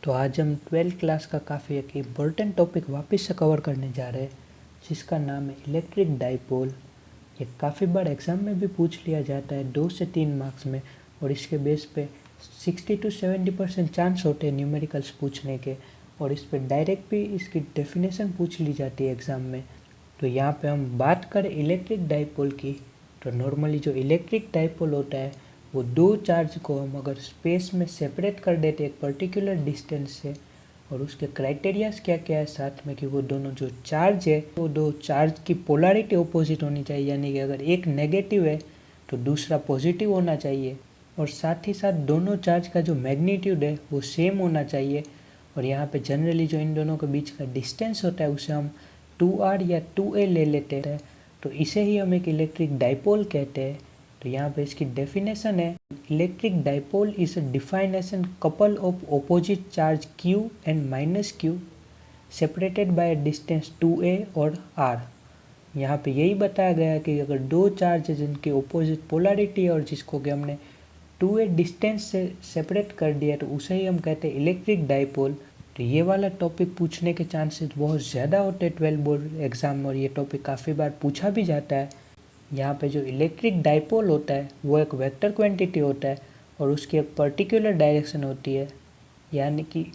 तो आज हम 12th क्लास का काफ़ी एक इम्पोर्टेंट टॉपिक वापस से कवर करने जा रहे हैं, जिसका नाम है इलेक्ट्रिक डाइपोल। ये काफ़ी बार एग्ज़ाम में भी पूछ लिया जाता है 2 से 3 मार्क्स में, और इसके बेस पे 60 to 70% चांस होते हैं न्यूमेरिकल्स पूछने के, और इस पर डायरेक्ट भी इसकी डेफिनेशन पूछ ली जाती है एग्ज़ाम में। तो यहाँ पे हम बात करें इलेक्ट्रिक डाइपोल की, तो नॉर्मली जो इलेक्ट्रिक डाइपोल होता है वो दो चार्ज को हम अगर स्पेस में सेपरेट कर देते एक पर्टिकुलर डिस्टेंस से, और उसके क्राइटेरियाज क्या क्या है साथ में कि वो दोनों जो चार्ज है वो दो चार्ज की पोलैरिटी अपोजिट होनी चाहिए, यानी कि अगर एक नेगेटिव है तो दूसरा पॉजिटिव होना चाहिए, और साथ ही साथ दोनों चार्ज का जो मैग्नीट्यूड है वो सेम होना चाहिए। और यहाँ पे जनरली जो इन दोनों के बीच का डिस्टेंस होता है उसे हम 2r या 2a ले लेते हैं, तो इसे ही हम एक इलेक्ट्रिक डाइपोल कहते हैं। तो यहाँ पे इसकी डेफिनेशन है, electric dipole is a definition couple of opposite charge q and -q separated by a distance 2a और r। यहाँ पे यही बताया गया है कि अगर दो चार्ज है जिनकी ऑपोजिट पोलैरिटी है और जिसको कि हमने 2a डिस्टेंस से सेपरेट कर दिया, तो उसे ही हम कहते हैं इलेक्ट्रिक डाइपोल। तो ये वाला टॉपिक पूछने के चांसेस बहुत ज़्यादा होते हैं 12 बोर्ड एग्जाम में, और ये टॉपिक काफ़ी बार पूछा भी जाता है। यहाँ पे जो इलेक्ट्रिक डाइपोल होता है वो एक वेक्टर क्वांटिटी होता है, और उसकी एक पर्टिकुलर डायरेक्शन होती है, यानी कि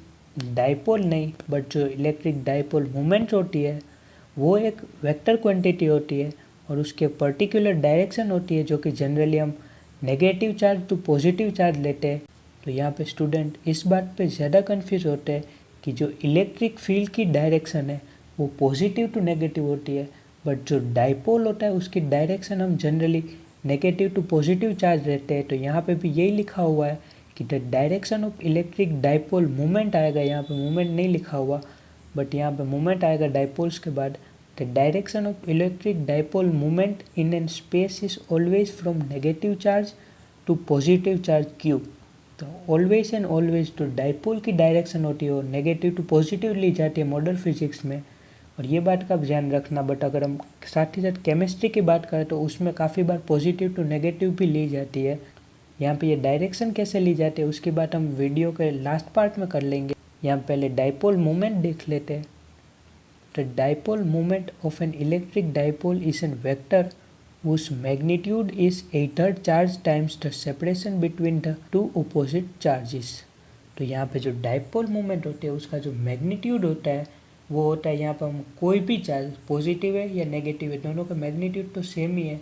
डाइपोल नहीं बट जो इलेक्ट्रिक डाइपोल मोमेंट होती है वो एक वेक्टर क्वांटिटी होती है, और उसके पर्टिकुलर डायरेक्शन होती है जो कि जनरली हम negative charge to positive charge लेते हैं। तो यहाँ पे स्टूडेंट इस बात पे ज़्यादा कंफ्यूज होते हैं कि जो इलेक्ट्रिक फील्ड की डायरेक्शन है वो पॉजिटिव टू नेगेटिव होती है, बट जो डाइपोल होता है उसकी डायरेक्शन हम generally negative to positive charge लेते हैं। तो यहाँ पे भी यही लिखा हुआ है कि the direction of electric dipole moment आएगा, यहाँ पे मोमेंट नहीं लिखा हुआ बट यहाँ पे मोमेंट आएगा डाइपोल्स के बाद। The direction of electric dipole moment in an space is always from negative charge to positive charge q। तो ऑलवेज एंड ऑलवेज तो डाइपोल की डायरेक्शन होती है और नेगेटिव टू पॉजिटिव ली जाती है मॉडल फिजिक्स में, और ये बात का ध्यान रखना। बट अगर हम साथ ही साथ केमिस्ट्री की बात करें तो उसमें काफ़ी बार पॉजिटिव टू नेगेटिव भी ली जाती है। यहाँ पे ये डायरेक्शन कैसे ली जाती है उसकी बात हम वीडियो के लास्ट पार्ट में कर लेंगे। यहाँ पहले डाइपोल मोमेंट देख लेते हैं। The dipole moment of an electric dipole is an vector whose magnitude is either charge times the separation between the two opposite charges। तो यहाँ पे जो डाइपोल मोमेंट होते हैं उसका जो मैग्नीट्यूड होता है वो होता है, यहाँ पर हम कोई भी चार्ज पॉजिटिव है या नेगेटिव है दोनों का मैग्नीट्यूड तो सेम ही है,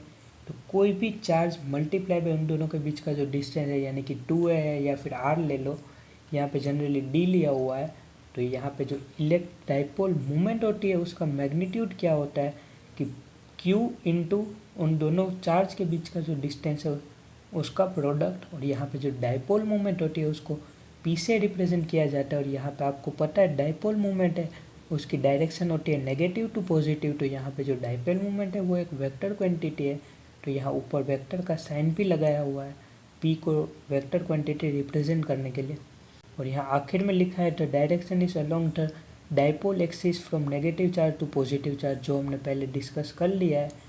तो कोई भी चार्ज मल्टीप्लाई बाय उन दोनों के बीच का जो डिस्टेंस है, यानी कि 2a है या फिर r ले लो, यहाँ पे जनरली d लिया हुआ है। तो यहाँ पे जो इलेक्ट्रिक डाइपोल मोमेंट होती है उसका मैग्नीट्यूड क्या होता है कि q इंटू उन दोनों चार्ज के बीच का जो डिस्टेंस है उसका प्रोडक्ट, और यहाँ पे जो डाइपोल मोमेंट होती है उसको p से रिप्रेजेंट किया जाता है। और यहाँ पे आपको पता है डाइपोल मोमेंट है उसकी डायरेक्शन होती है नेगेटिव टू पॉजिटिव, तो यहाँ पे जो डाइपोल मोमेंट है वो एक वेक्टर क्वांटिटी है। तो यहाँ ऊपर वेक्टर का साइन भी लगाया हुआ है p को वेक्टर क्वांटिटी रिप्रेजेंट करने के लिए, और यहाँ आखिर में लिखा है the direction is along the dipole axis from negative charge to positive charge, जो हमने पहले डिस्कस कर लिया है।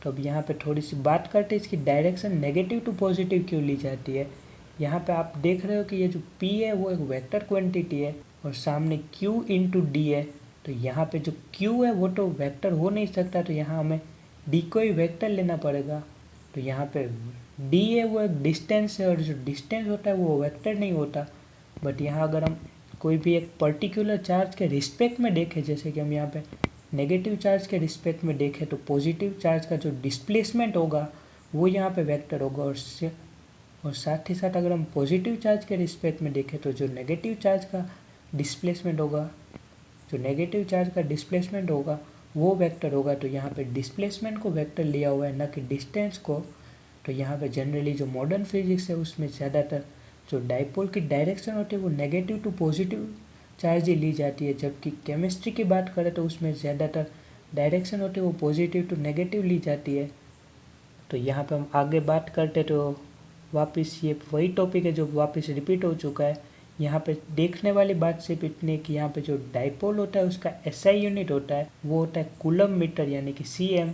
तो अब यहाँ पे थोड़ी सी बात करते हैं इसकी डायरेक्शन नेगेटिव टू पॉजिटिव क्यों ली जाती है। यहाँ पे आप देख रहे हो कि ये जो p है वो एक वेक्टर क्वांटिटी है और सामने q इंटू डी है, तो यहाँ पे जो q है वो तो वेक्टर हो नहीं सकता, तो यहाँ हमें d को ही वेक्टर लेना पड़ेगा। तो यहाँ पे d है वो एक डिस्टेंस है, और जो डिस्टेंस होता है वो वेक्टर नहीं होता। बट यहाँ अगर हम कोई भी एक पर्टिकुलर चार्ज के रिस्पेक्ट में देखें, जैसे कि हम यहाँ पे नेगेटिव चार्ज के रिस्पेक्ट में देखें, तो पॉजिटिव चार्ज का जो डिस्प्लेसमेंट होगा वो यहाँ पे वेक्टर होगा, और साथ ही साथ अगर हम पॉजिटिव चार्ज के रिस्पेक्ट में देखें तो जो नेगेटिव चार्ज का डिस्प्लेसमेंट होगा वो वेक्टर होगा। तो यहाँ पे डिस्प्लेसमेंट को वेक्टर लिया हुआ है, न कि डिस्टेंस को। तो यहाँ पे जनरली जो मॉडर्न फिजिक्स है उसमें ज़्यादातर जो डाइपोल की डायरेक्शन होती है वो नेगेटिव टू पॉजिटिव चार्ज ही ली जाती है, जबकि केमिस्ट्री की बात करें तो उसमें ज़्यादातर डायरेक्शन होती है वो पॉजिटिव टू नेगेटिव ली जाती है। तो यहाँ पे हम आगे बात करते तो वापस ये वही टॉपिक है जो वापस रिपीट हो चुका है। यहाँ पे देखने वाली बात सिर्फ इतनी है कि यहाँ पे जो डाइपोल होता है उसका SI यूनिट होता है वो होता है कूलम मीटर यानी कि cm,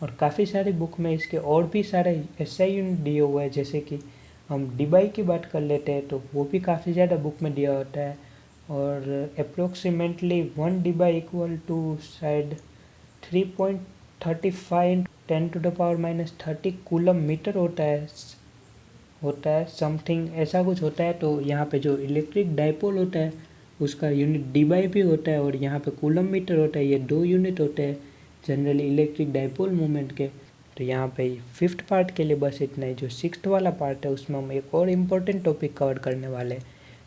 और काफ़ी सारी बुक में इसके और भी सारे SI यूनिट दिए हुए हैं, जैसे कि हम डिबाई की बात कर लेते हैं तो वो भी काफ़ी ज़्यादा बुक में दिया होता है। और अप्रोक्सीमेटली 1 dBi इक्वल टू शायद 3.35 10⁻⁻30 कूलम मीटर होता है समथिंग ऐसा कुछ होता है। तो यहाँ पे जो इलेक्ट्रिक डाइपोल होता है उसका यूनिट डीबाई भी होता है और यहाँ पे कूलम मीटर होता है। ये 2 यूनिट होते हैं जनरली इलेक्ट्रिक डाइपोल मूवमेंट के। तो यहाँ पे 5th पार्ट के लिए बस इतना ही। जो 6th वाला पार्ट है उसमें हम एक और इम्पोर्टेंट टॉपिक कवर करने वाले हैं,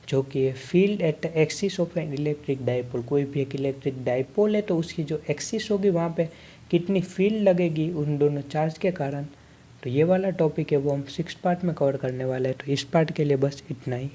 जो कि है field at the axis of an electric dipole. कोई भी एक इलेक्ट्रिक डाइपोल है तो उसकी जो एक्सिस होगी वहाँ पे कितनी फील्ड लगेगी उन दोनों चार्ज के कारण। तो ये वाला टॉपिक है वो हम 6th पार्ट में कवर करने वाले हैं। तो इस पार्ट के लिए बस इतना ही।